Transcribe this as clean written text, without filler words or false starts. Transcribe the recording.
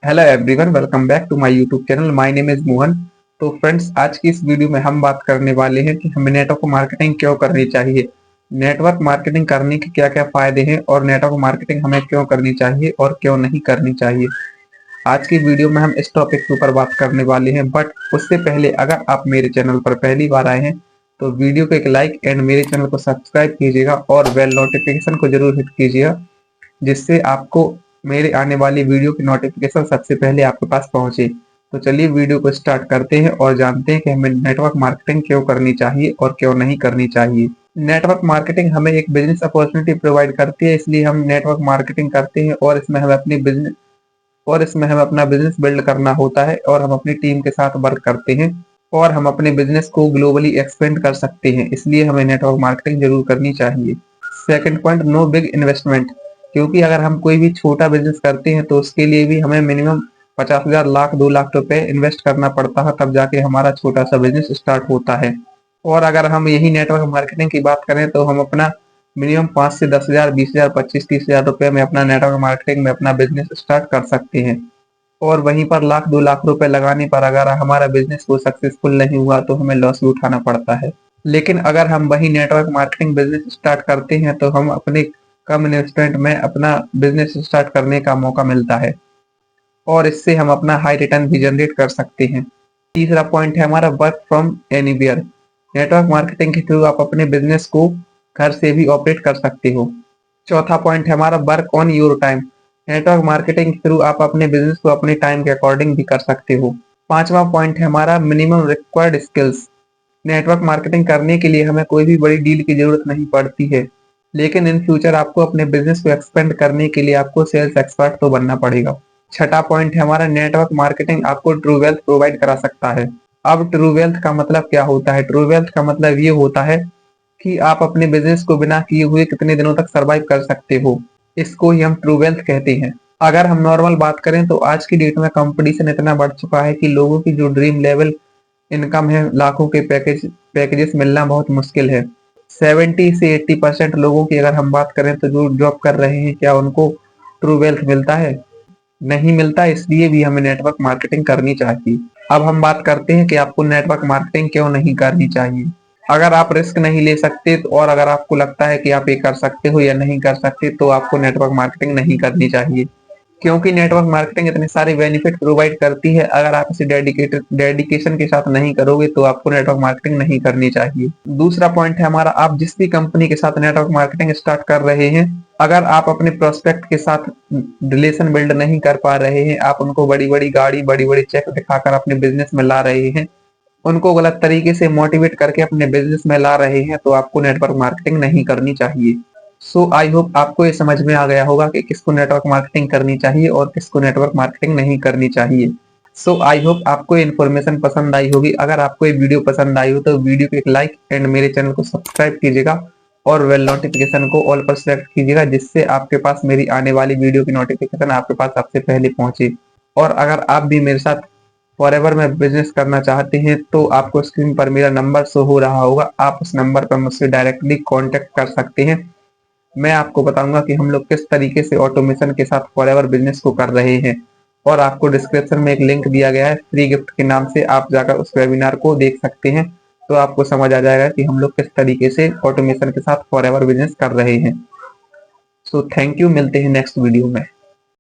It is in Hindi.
Hello everyone, welcome back to my YouTube channel. My name is Mohan. तो फ्रेंड्स, आज की इस वीडियो में हम बात करने वाले हैं कि हमें नेटवर्क मार्केटिंग क्यों करनी चाहिए, नेटवर्क मार्केटिंग करने के क्या क्या फायदे हैं और नेटवर्क मार्केटिंग हमें क्यों करनी चाहिए और क्यों नहीं करनी चाहिए। आज की वीडियो में हम इस टॉपिक के ऊपर बात करने वाले हैं, बट उससे पहले अगर आप मेरे चैनल पर पहली बार आए हैं तो वीडियो को एक लाइक एंड मेरे चैनल को सब्सक्राइब कीजिएगा और बेल नोटिफिकेशन को जरूर हिट कीजिएगा, जिससे आपको मेरे आने वाली वीडियो की नोटिफिकेशन सबसे पहले आपके पास पहुंचे। तो चलिए वीडियो को स्टार्ट करते हैं और जानते हैं कि हमें नेटवर्क मार्केटिंग क्यों करनी चाहिए और क्यों नहीं करनी चाहिए। नेटवर्क मार्केटिंग हमें एक बिजनेस अपॉर्चुनिटी प्रोवाइड करती है, इसलिए हम नेटवर्क मार्केटिंग करते हैं और इसमें हमें अपना बिजनेस बिल्ड करना होता है और हम अपनी टीम के साथ वर्क करते हैं और हम अपने बिजनेस को ग्लोबली एक्सपेंड कर सकते हैं, इसलिए हमें नेटवर्क मार्केटिंग जरूर करनी चाहिए। Second point, no big investment. क्योंकि अगर हम कोई भी छोटा बिजनेस करते हैं तो उसके लिए भी हमें मिनिमम 50,000 लाख 2 लाख रुपए इन्वेस्ट करना पड़ता है, तब जाके हमारा छोटा सा बिजनेस स्टार्ट होता है। और अगर हम यही नेटवर्क मार्केटिंग की बात करें तो हम अपना मिनिमम 5 से 10,000 20,000 25 30,000 रुपए में अपना नेटवर्क मार्केटिंग में अपना बिजनेस स्टार्ट कर सकते हैं। और वहीं पर लाख 2 लाख रुपए लगाने पर अगर हमारा बिजनेस को सक्सेसफुल नहीं हुआ तो हमें लॉस भी उठाना पड़ता है। लेकिन अगर हम वही नेटवर्क मार्केटिंग बिजनेस स्टार्ट करते हैं तो हम अपने कम इन्वेस्टमेंट में अपना बिजनेस स्टार्ट करने का मौका मिलता है और इससे हम अपना हाई रिटर्न भी जनरेट कर सकते हैं। तीसरा पॉइंट है हमारा work from anywhere. Network marketing के थ्रू आप अपने बिजनेस को घर से भी ऑपरेट कर सकते हो। चौथा पॉइंट है हमारा work on your time. Network marketing के थ्रू आप अपने बिजनेस को अपने टाइम के अकॉर्डिंग भी कर सकते हो। पांचवा पॉइंट है हमारा minimum required skills. Network marketing करने के लिए हमें कोई भी बड़ी डील की जरूरत नहीं पड़ती है, लेकिन इन फ्यूचर आपको अपने बिजनेस को एक्सपेंड करने के लिए आपको सेल्स एक्सपर्ट तो बनना पड़ेगा। छठा पॉइंट है हमारा नेटवर्क मार्केटिंग आपको ट्रू वेल्थ प्रोवाइड करा सकता है। अब ट्रू वेल्थ का मतलब क्या होता है? ट्रू वेल्थ का मतलब ये होता है कि आप अपने बिजनेस को बिना किए हुए कितने दिनों तक सरवाइव कर सकते हो, इसको ही हम ट्रू वेल्थ कहते हैं। अगर हम नॉर्मल बात करें तो आज की डेट में कंपटीशन इतना बढ़ चुका है कि लोगों की जो ड्रीम लेवल इनकम है, लाखों के पैकेजेस मिलना बहुत मुश्किल है। 70 से 80% लोगों की अगर हम बात करें तो जो जॉब कर रहे हैं, क्या उनको ट्रू वेल्थ मिलता है? नहीं मिलता। इसलिए भी हमें नेटवर्क मार्केटिंग करनी चाहिए। अब हम बात करते हैं कि आपको नेटवर्क मार्केटिंग क्यों नहीं करनी चाहिए। अगर आप रिस्क नहीं ले सकते और अगर आपको लगता है कि आप ये कर सकते हो या नहीं कर सकते तो आपको नेटवर्क मार्केटिंग नहीं करनी चाहिए, क्योंकि नेटवर्क मार्केटिंग इतने सारे बेनिफिट प्रोवाइड करती है। अगर आप इसे डेडिकेशन के साथ नहीं करोगे तो आपको नेटवर्क मार्केटिंग नहीं करनी चाहिए। दूसरा पॉइंट है हमारा, आप जिस भी कंपनी के साथ नेटवर्क मार्केटिंग स्टार्ट कर रहे हैं, अगर आप अपने प्रोस्पेक्ट के साथ रिलेशन बिल्ड नहीं कर पा रहे हैं, आप उनको बड़ी बड़ी गाड़ी बड़ी बड़ी चेक दिखाकर अपने बिजनेस में ला रहे हैं, उनको गलत तरीके से मोटिवेट करके अपने बिजनेस में ला रहे हैं, तो आपको नेटवर्क मार्केटिंग नहीं करनी चाहिए। सो आई होप आपको ये समझ में आ गया होगा कि किसको नेटवर्क मार्केटिंग करनी चाहिए और किसको नेटवर्क मार्केटिंग नहीं करनी चाहिए। सो आई होप आपको ये इन्फॉर्मेशन पसंद आई होगी। अगर आपको ये वीडियो पसंद आई हो तो वीडियो को एक लाइक एंड मेरे चैनल को सब्सक्राइब कीजिएगा और बेल नोटिफिकेशन को ऑल पर सेलेक्ट कीजिएगा, जिससे आपके पास मेरी आने वाली वीडियो की नोटिफिकेशन आपके पास सबसे पहले पहुंचे। और अगर आप भी मेरे साथ फॉरएवर में बिजनेस करना चाहते हैं तो आपको स्क्रीन पर मेरा नंबर शो हो रहा होगा, आप उस नंबर पर मुझसे डायरेक्टली कांटेक्ट कर सकते हैं। मैं आपको बताऊंगा कि हम लोग किस तरीके से ऑटोमेशन के साथ फॉरएवर बिजनेस को कर रहे हैं। और आपको डिस्क्रिप्शन में एक लिंक दिया गया है फ्री गिफ्ट के नाम से, आप जाकर उस वेबिनार को देख सकते हैं, तो आपको समझ आ जाएगा कि हम लोग किस तरीके से ऑटोमेशन के साथ फॉरएवर बिजनेस कर रहे हैं। सो थैंक यू, मिलते हैं नेक्स्ट वीडियो में।